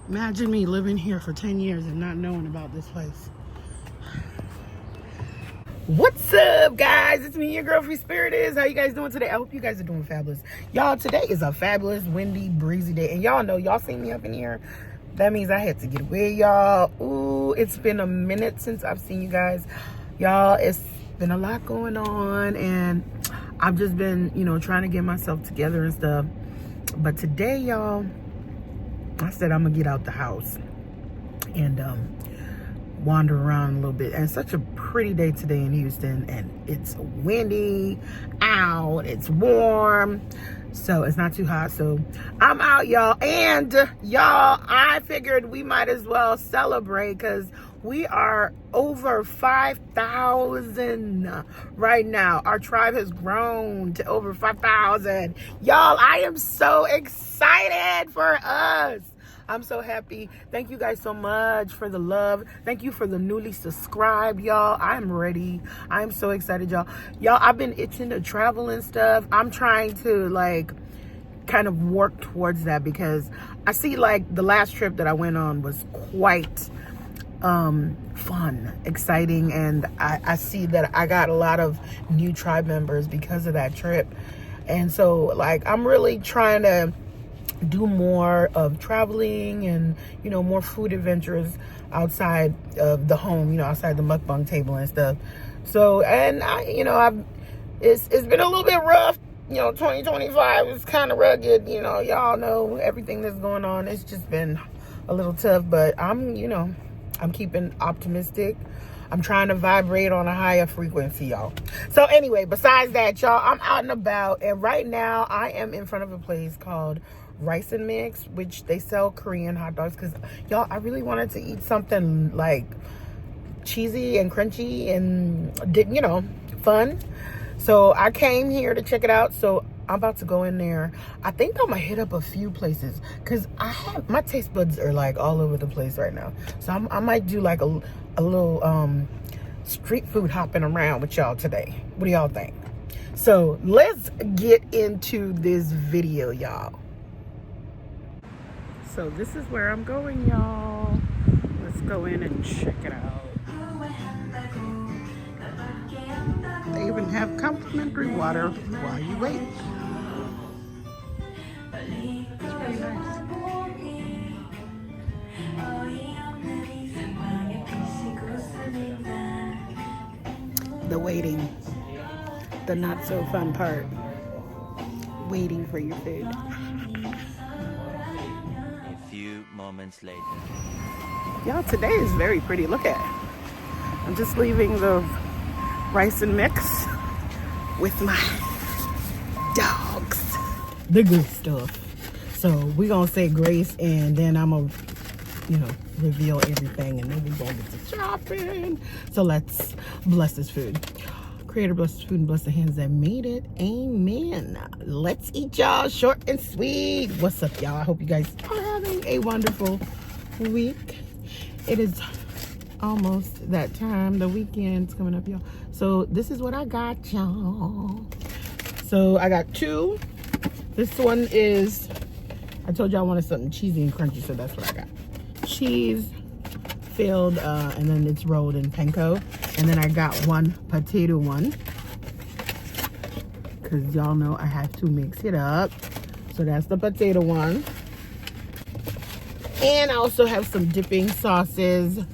Imagine me living here for 10 years and not knowing about this place. What's up, guys? It's me, your girl Free Spirit is. How you guys doing today? I hope you guys are doing fabulous. Y'all, today is a fabulous, windy, breezy day. And y'all know, y'all see me up in here. That means I had to get away, y'all. Ooh, it's been a minute since I've seen you guys. Y'all, it's been a lot going on. And I've just been, trying to get myself together and stuff. But today, y'all, I said I'm going to get out the house and wander around a little bit. And it's such a pretty day today in Houston, and it's windy out, it's warm, so it's not too hot. So I'm out, y'all. And y'all, I figured we might as well celebrate because we are over 5,000 right now. Our tribe has grown to over 5,000. Y'all, I am so excited for us. I'm so happy. Thank you guys so much for the love. Thank you for the newly subscribed, y'all. I'm ready. I'm so excited, y'all. Y'all, I've been itching to travel and stuff. I'm trying to kind of work towards that because I see the last trip that I went on was quite fun, exciting, and I see that I got a lot of new tribe members because of that trip. And so I'm really trying to do more of traveling and more food adventures outside of the home, outside the mukbang table and stuff. So, and it's been a little bit rough. 2025 is kind of rugged. Y'all know everything that's going on. It's just been a little tough, but I'm keeping optimistic. I'm trying to vibrate on a higher frequency, y'all. So anyway, besides that, y'all, I'm out and about, and right now I am in front of a place called Rice and Mix, which they sell Korean hot dogs. Because y'all, I really wanted to eat something cheesy and crunchy and fun. So I came here to check it out. So I'm about to go in there. I think I'm gonna hit up a few places because my taste buds are all over the place right now. So I might do a little street food hopping around with y'all today. What do y'all think? So let's get into this video, y'all. So this is where I'm going, y'all. Let's go in and check it out. They even have complimentary water while you wait. It's pretty nice. The waiting, the not so fun part. Waiting for your food. Moments later. Y'all, today is very pretty. Look at it. I'm just leaving the rice and mix with my dogs. The good stuff. So we're gonna say grace, and then I'm gonna reveal everything, and then we're gonna get to shopping. So let's bless this food. Creator, bless this food and bless the hands that made it. Amen. Let's eat, y'all. Short and sweet. What's up, y'all? I hope you guys are having a wonderful week. It is almost that time. The weekend's coming up, y'all. So this is what I got, y'all. So I got two. This one is, I told y'all I wanted something cheesy and crunchy, so that's what I got. Cheese filled, and then it's rolled in panko. And then I got one potato one, because y'all know I have to mix it up. So that's the potato one. And I also have some dipping sauces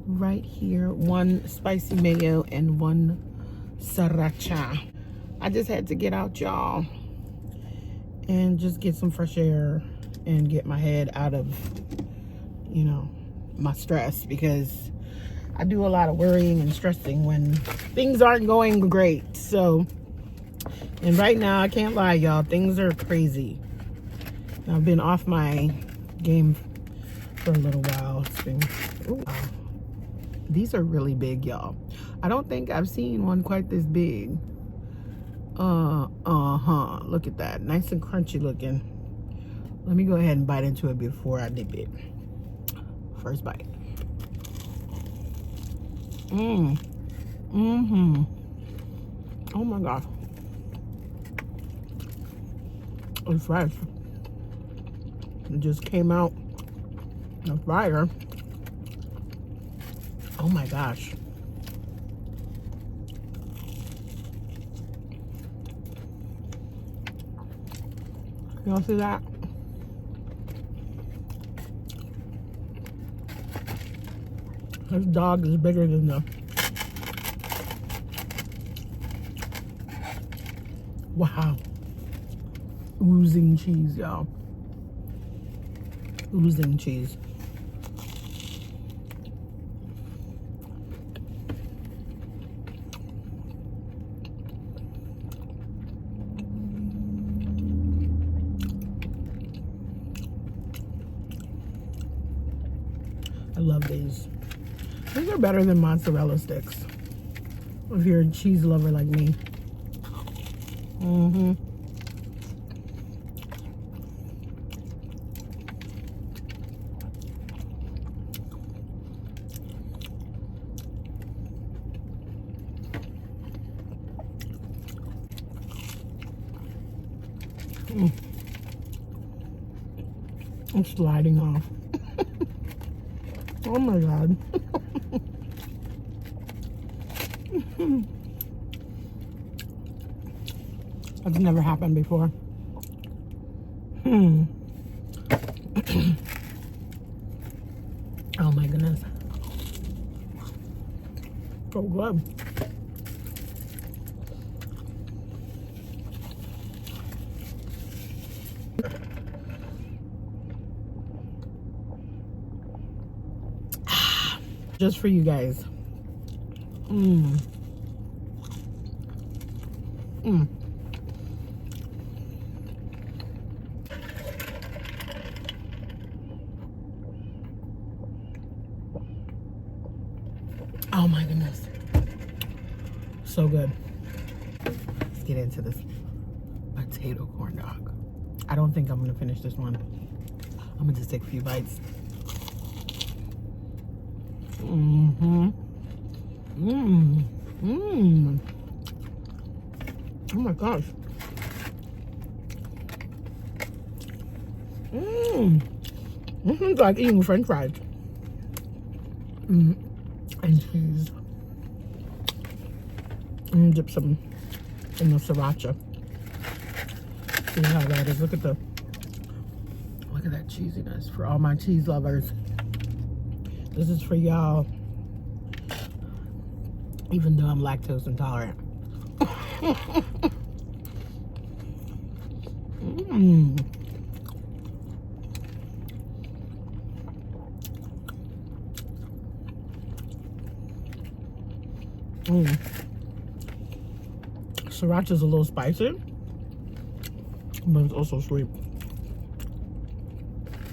right here. One spicy mayo and one sriracha. I just had to get out, y'all, and just get some fresh air and get my head out of, my stress, because I do a lot of worrying and stressing when things aren't going great. So, and right now, I can't lie, y'all, things are crazy. I've been off my game for a little while. It's been, ooh, these are really big, y'all. I don't think I've seen one quite this big. Look at that. Nice and crunchy looking. Let me go ahead and bite into it before I dip it. First bite. Oh my gosh. It's fresh. It just came out The fire. Oh my gosh. Y'all see that? This dog is bigger than the... Wow. Oozing cheese, y'all. Oozing cheese. I love these. These are better than mozzarella sticks. If you're a cheese lover like me. Mm-hmm. I'm sliding off. Oh my God. That's never happened before. Oh my goodness. So good. Just for you guys. Oh my goodness. So good. Let's get into this potato corn dog. I don't think I'm gonna finish this one. I'm gonna just take a few bites. Oh my gosh. This is like eating French fries. And cheese. And dip some in the sriracha. See how that is. Look at that cheesiness for all my cheese lovers. This is for y'all. Even though I'm lactose intolerant. Sriracha's a little spicy, but it's also sweet.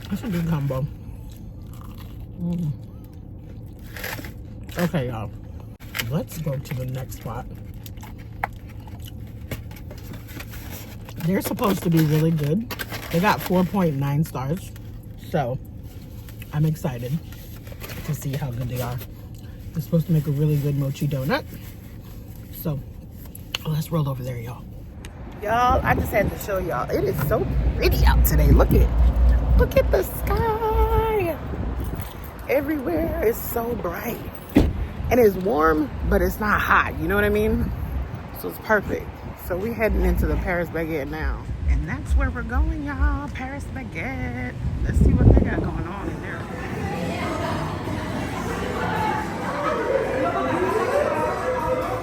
That's a good combo. Okay, y'all. Let's go to the next spot. They're supposed to be really good. They got 4.9 stars. So, I'm excited to see how good they are. They're supposed to make a really good mochi donut. So, let's roll over there, y'all. Y'all, I just had to show y'all. It is so pretty out today. Look at the sky. Everywhere is so bright. And it's warm, but it's not hot. You know what I mean? So it's perfect. So we're heading into the Paris Baguette now. And that's where we're going, y'all. Paris Baguette. Let's see what they got going on in there.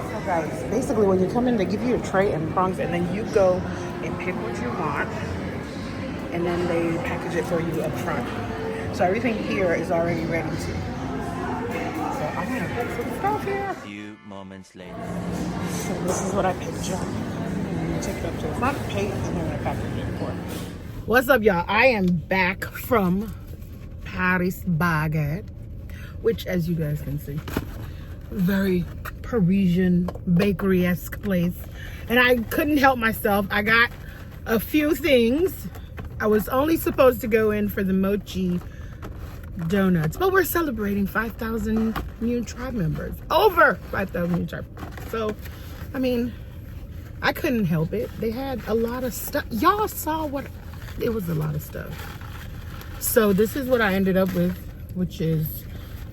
So guys, basically when you come in, they give you a tray and prongs, and then you go and pick what you want. And then they package it for you up front. So everything here is already ready to. So I'm gonna put some stuff here. A few moments later. So this is what I picked up. And you take it up to the front, pay, and then I package it for. What's up, y'all? I am back from Paris Baguette, which, as you guys can see, very Parisian bakery-esque place. And I couldn't help myself. I got a few things. I was only supposed to go in for the mochi donuts, but we're celebrating 5,000 new tribe members. Over 5,000 new tribe. So, I mean, I couldn't help it. They had a lot of stuff. Y'all saw what, it was a lot of stuff. So this is what I ended up with, which is,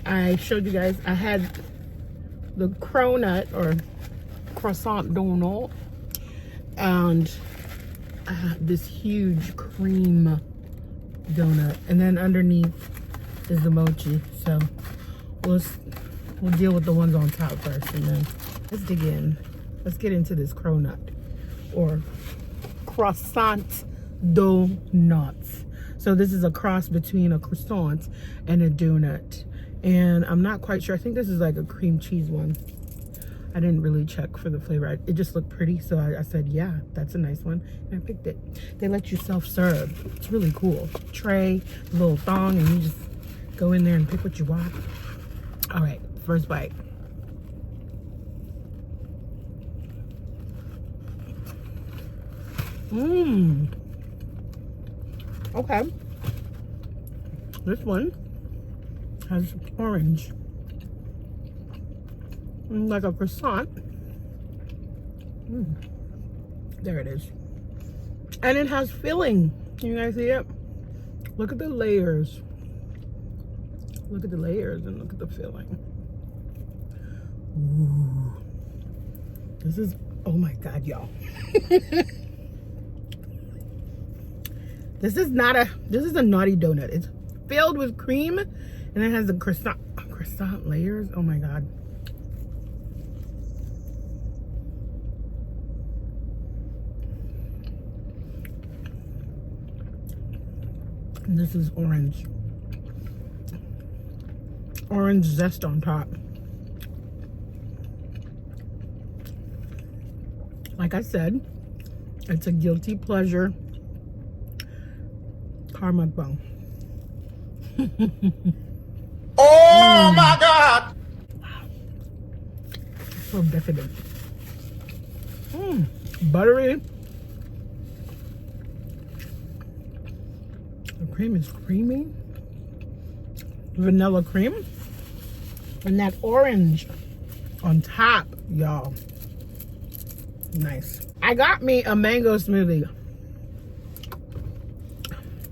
I showed you guys, I had the cronut or croissant donut, and I have this huge cream donut, and then underneath is the mochi. So we'll deal with the ones on top first, and then let's dig in. Let's get into this cronut or croissant donuts. So this is a cross between a croissant and a donut, and I'm not quite sure. I think this is like a cream cheese one. I didn't really check for the flavor. It just looked pretty, so I said, yeah, that's a nice one, and I picked it. They let you self-serve. It's really cool. Tray, little thong, and you just go in there and pick what you want. All right, first bite. Okay. This one has orange. Like a croissant. There it is. And it has filling. Can you guys see it? Look at the layers. Look at the layers and look at the filling. Ooh. This is, oh my God, y'all. This is a naughty donut. It's filled with cream and it has the croissant layers. Oh my God. And this is orange. Orange zest on top. Like I said, it's a guilty pleasure car mukbang. Oh my God! Wow. So decadent. Buttery. The cream is creamy. Vanilla cream. And that orange on top, y'all. Nice. I got me a mango smoothie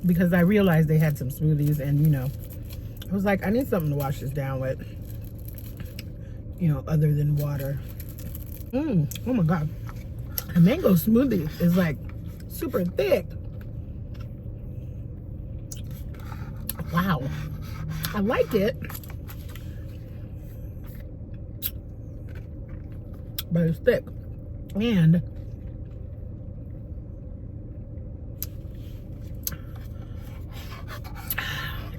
because I realized they had some smoothies, and you know, I was like, I need something to wash this down with, you know, other than water. Oh my God. A mango smoothie is like super thick. Wow. I like it, but it's thick. And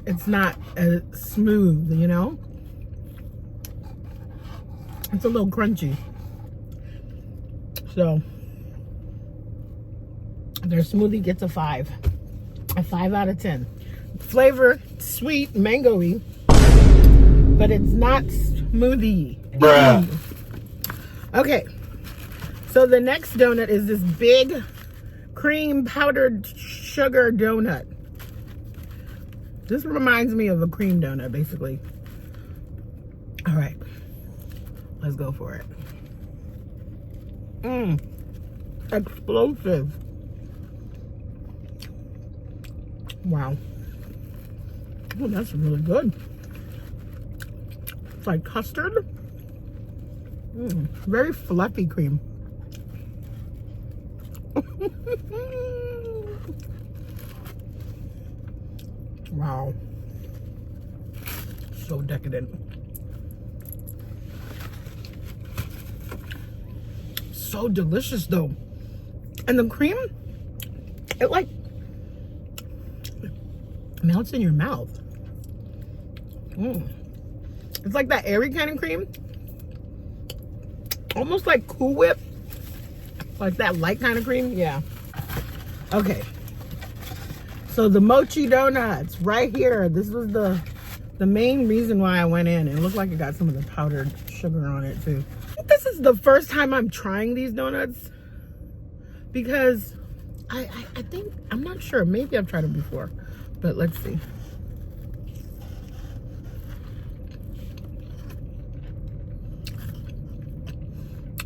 it's not as smooth, you know? It's a little crunchy. So their smoothie gets a 5 out of 10. Flavor, sweet, mango-y, but it's not smoothie. Bruh. Okay, so the next donut is this big cream powdered sugar donut. This reminds me of a cream donut, basically. All right, let's go for it. Explosive. Wow. Oh, that's really good. It's like custard. Very fluffy cream. Wow. So decadent. So delicious though. And the cream, it like melts in your mouth. It's like that airy kind of cream. Almost like Cool Whip. Like that light kind of cream. Yeah. Okay. So the mochi donuts right here. This was the main reason why I went in. It looked like it got some of the powdered sugar on it too. This is the first time I'm trying these donuts because I think, I'm not sure. Maybe I've tried them before, but let's see.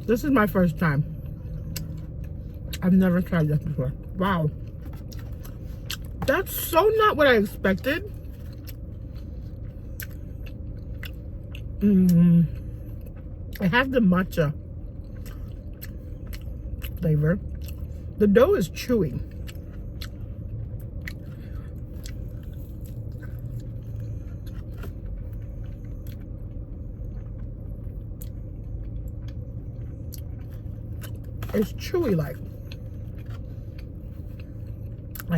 This is my first time. I've never tried this before. Wow. That's so not what I expected. It has the matcha flavor. The dough is chewy. It's chewy, like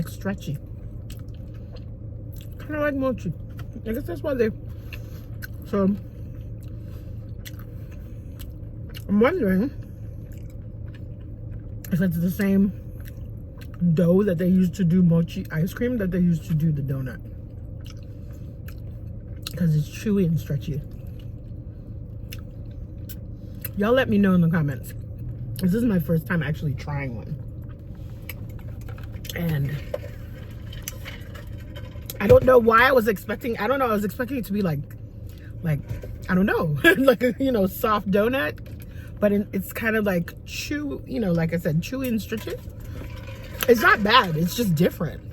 stretchy, kind of like mochi. I guess that's why they. So I'm wondering if it's the same dough that they used to do mochi ice cream that they used to do the donut, because it's chewy and stretchy. Y'all let me know in the comments. This is my first time actually trying one. And I don't know why I was expecting, I was expecting it to be like, I don't know, like a, soft donut. But it's kind of like chew, like I said, chewy and stretchy. It's not bad, it's just different.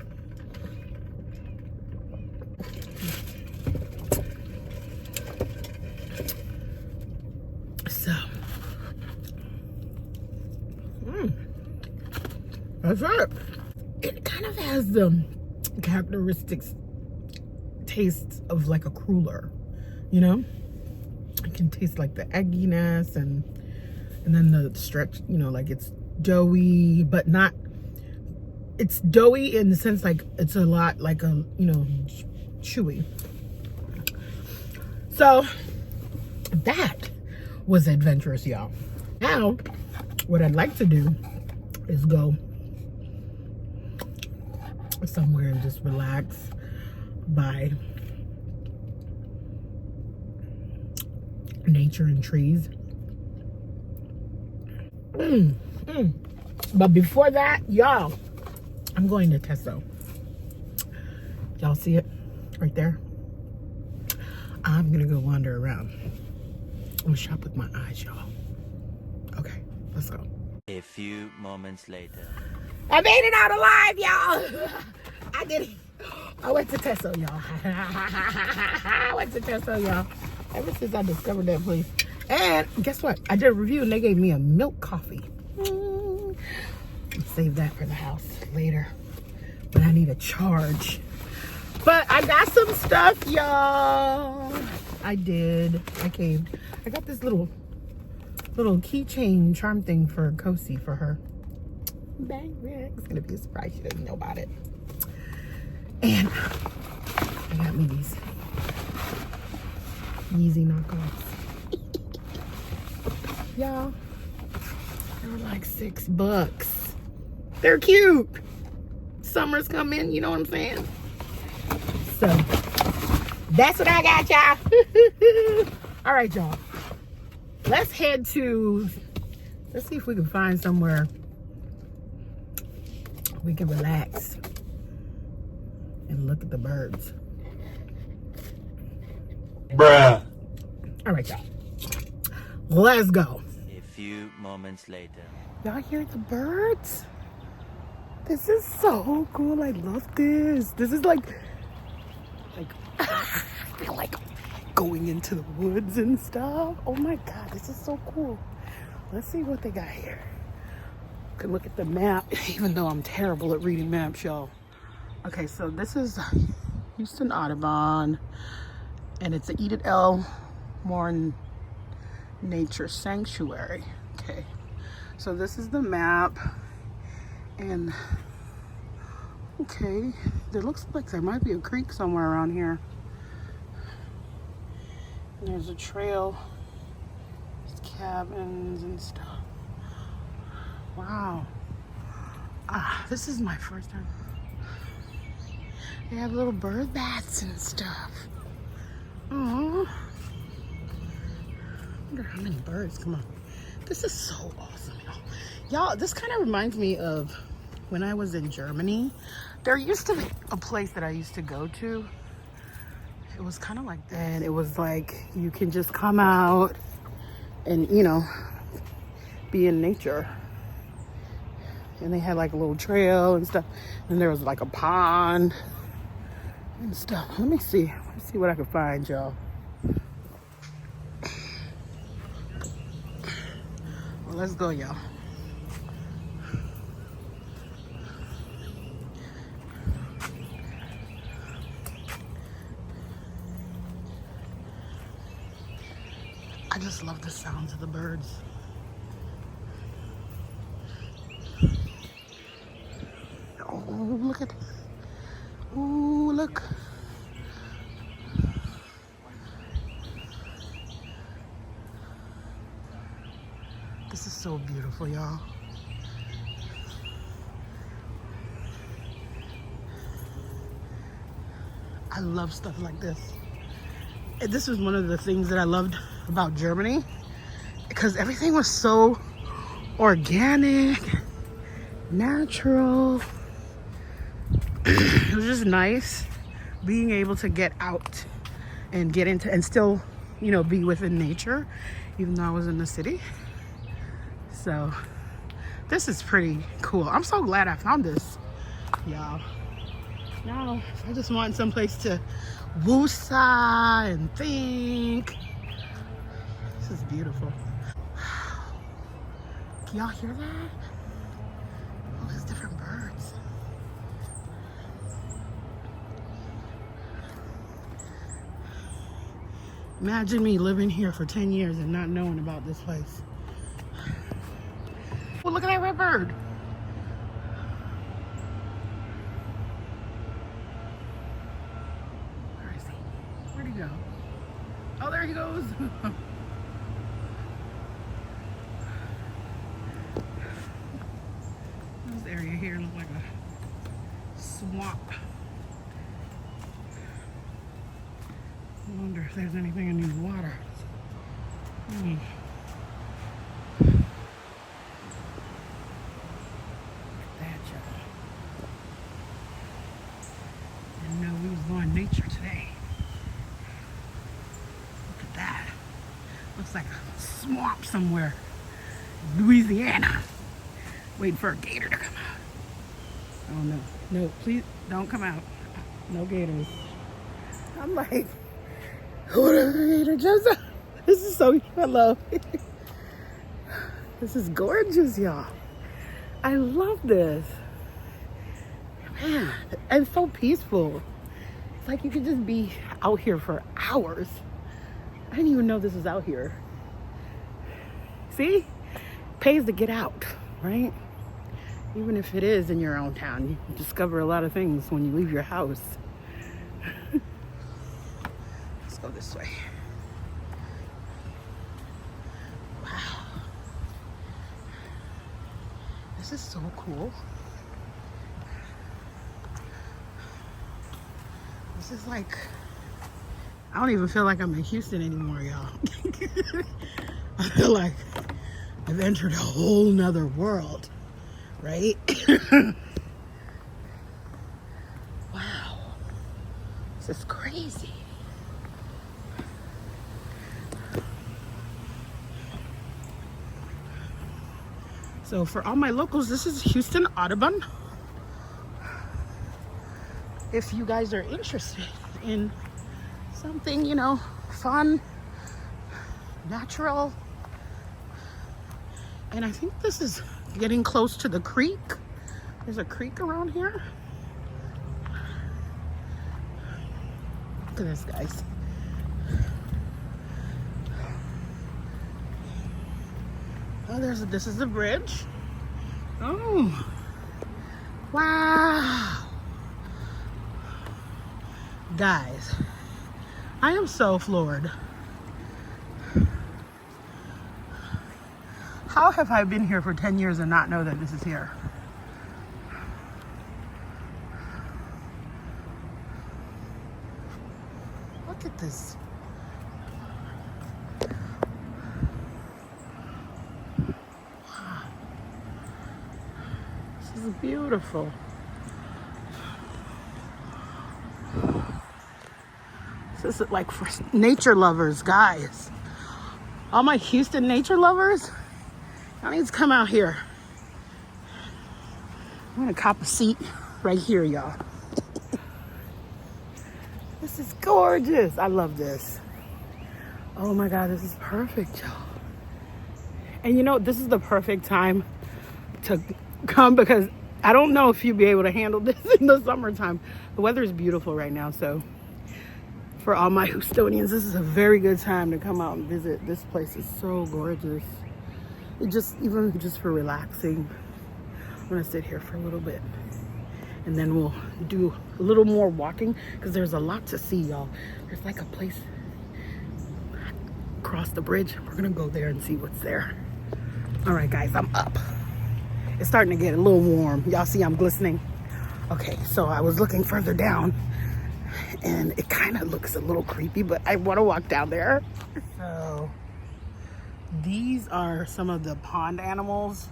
So, that's it. It kind of has the characteristics, tastes of like a cruller, I can taste like the egginess and then the stretch, like it's doughy, but not, it's doughy in the sense like it's a lot like a, chewy. So that was adventurous, y'all. Now, what I'd like to do is go somewhere and just relax by nature and trees. But before that, y'all, I'm going to Teso. Y'all see it right there? I'm gonna go wander around. I'm gonna shop with my eyes, y'all. Okay, let's go. A few moments later. I made it out alive, y'all. I did it. I went to Teso, y'all. I went to Teso, y'all. Ever since I discovered that place. And guess what? I did a review and they gave me a milk coffee. Save that for the house later. But I need a charge. But I got some stuff, y'all. I did. I caved. I got this little keychain charm thing for Kosi for her. Bang, it's gonna be a surprise. She doesn't know about it. And I got me these Yeezy knockoffs. Y'all, they were like $6. They're cute. Summer's coming, you know what I'm saying? So that's what I got, y'all. All right, y'all. Let's head to, let's see if we can find somewhere we can relax and look at the birds. Bruh. All right, y'all. Let's go. A few moments later. Y'all hear the birds? This is so cool. I love this. This is like I feel like going into the woods and stuff. Oh my God, this is so cool. Let's see what they got here. Can look at the map, even though I'm terrible at reading maps, y'all. Okay, so this is Houston Audubon, and it's the Edith L. Moore Nature Sanctuary. Okay, so this is the map, and okay, there looks like there might be a creek somewhere around here. And there's a trail, there's cabins and stuff. Wow. This is my first time. They have little bird baths and stuff. Oh, I wonder how many birds. Come on. This is so awesome, y'all. Y'all, this kind of reminds me of when I was in Germany. There used to be a place that I used to go to. It was kind of like that. And it was like you can just come out and, you know, be in nature. And they had like a little trail and stuff. And there was like a pond and stuff. Let me see what I can find, y'all. Well, let's go, y'all. I just love the sounds of the birds. Oh, look at that. Ooh, look. This is so beautiful, y'all. I love stuff like this. And this was one of the things that I loved about Germany, because everything was so organic, natural. It was just nice being able to get out and get into and still, you know, be within nature, even though I was in the city. So this is pretty cool. I'm so glad I found this, y'all. Now I just want someplace to woosah and think. This is beautiful. Can y'all hear that? All these different birds. Imagine me living here for 10 years and not knowing about this place. Well, look at that red bird. Where is he? Where'd he go? Oh, there he goes. This area here looks like a swamp. I wonder if there's anything in these waters. Look at that, y'all. Didn't know we was going nature today. Look at that. Looks like a swamp somewhere. Louisiana. Waiting for a gator to come out. Oh no. No, please don't come out. No gators. I'm like, what a gator just. This is so hello. This is gorgeous, y'all. I love this. Man, it's so peaceful. It's like you could just be out here for hours. I didn't even know this was out here. See? Pays to get out, right? Even if it is in your own town, you discover a lot of things when you leave your house. Let's go this way. Wow. This is so cool. This is like, I don't even feel like I'm in Houston anymore, y'all. I feel like I've entered a whole nother world, right? Wow. This is crazy. So for all my locals, this is Houston Audubon. If you guys are interested in something, you know, fun, natural. And I think this is getting close to the creek. There's a creek around here. Look at this, guys. Oh, this is the bridge. Oh, wow. Guys, I am so floored. How have I been here for 10 years and not know that this is here? Look at this. Wow. This is beautiful. This is like for nature lovers, guys. All my Houston nature lovers, y'all need to come out here. I'm gonna cop a seat right here, y'all. This is gorgeous. I love this. Oh my God, this is perfect, y'all. And you know, this is the perfect time to come because I don't know if you'll be able to handle this in the summertime. The weather is beautiful right now, so for all my Houstonians, this is a very good time to come out and visit. This place is so gorgeous. Even just for relaxing. I'm gonna sit here for a little bit and then we'll do a little more walking because there's a lot to see, y'all. There's like a place across the bridge. We're gonna go there and see what's there. All right, guys, I'm up. It's starting to get a little warm. Y'all see I'm glistening? Okay, so I was looking further down and it kind of looks a little creepy, but I want to walk down there. So these are some of the pond animals.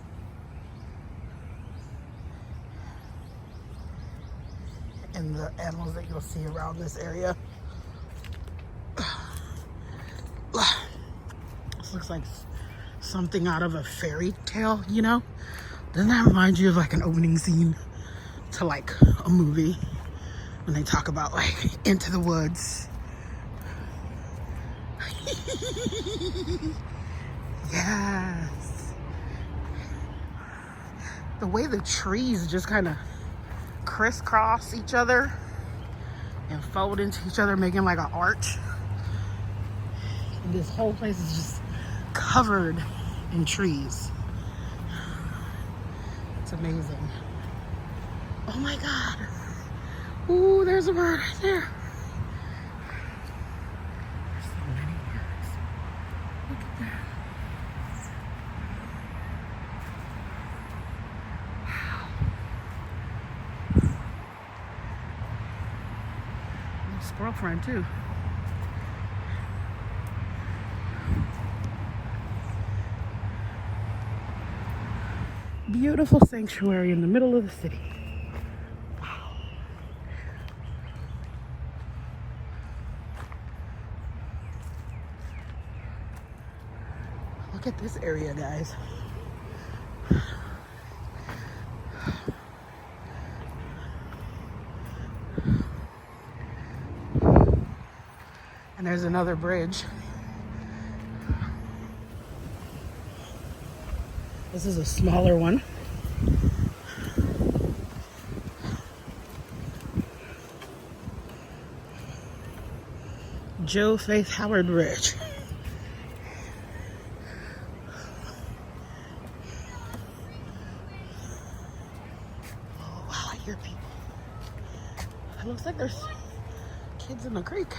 And the animals that you'll see around this area. This looks like something out of a fairy tale, you know? Doesn't that remind you of like an opening scene to like a movie when they talk about like Into the Woods? Yes. The way the trees just kind of crisscross each other and fold into each other, making like an arch. And this whole place is just covered in trees. It's amazing. Oh my God. Ooh, there's a bird right there. There's so many birds. Look at that. Squirrel friend too. Beautiful sanctuary in the middle of the city. Wow. Look at this area, guys. And there's another bridge. This is a smaller one. Joe Faith Howard Bridge. Oh wow, I hear people. It looks like there's kids in the creek.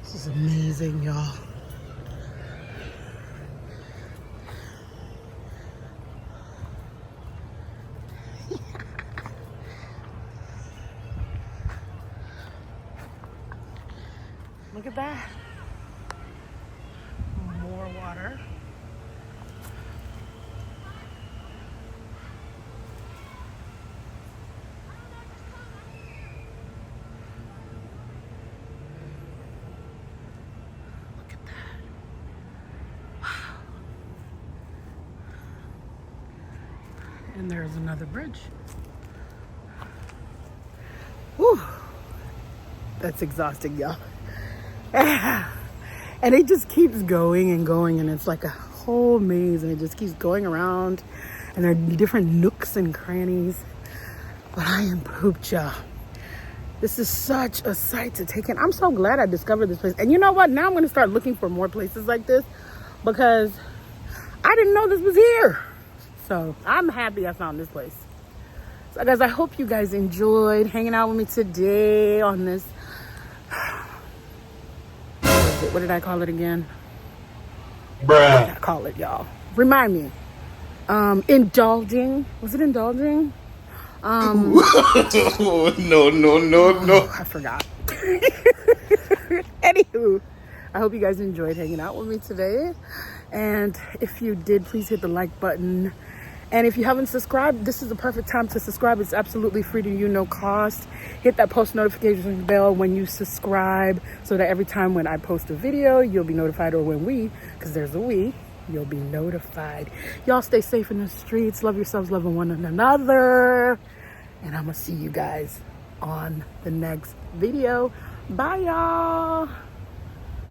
This is amazing, y'all. Look at that. More water. Look at that. Wow. And there's another bridge. Whew. That's exhausting, y'all. And it just keeps going and going, and it's like a whole maze, and it just keeps going around, and there are different nooks and crannies. But I am pooped, y'all. This is such a sight to take in. I'm so glad I discovered this place. And you know what? Now I'm going to start looking for more places like this because I didn't know this was here. So I'm happy I found this place. So guys, I hope you guys enjoyed hanging out with me today on this. What did I call it again? Bruh. What did I call it, y'all? Remind me. Indulging. Was it indulging? No. I forgot. Anywho, I hope you guys enjoyed hanging out with me today. And if you did, please hit the like button. And if you haven't subscribed, this is the perfect time to subscribe. It's absolutely free to you, no cost. Hit that post notification bell when you subscribe so that every time when I post a video, you'll be notified, or when because there's a we, you'll be notified. Y'all stay safe in the streets. Love yourselves, loving one another. And I'm going to see you guys on the next video. Bye, y'all.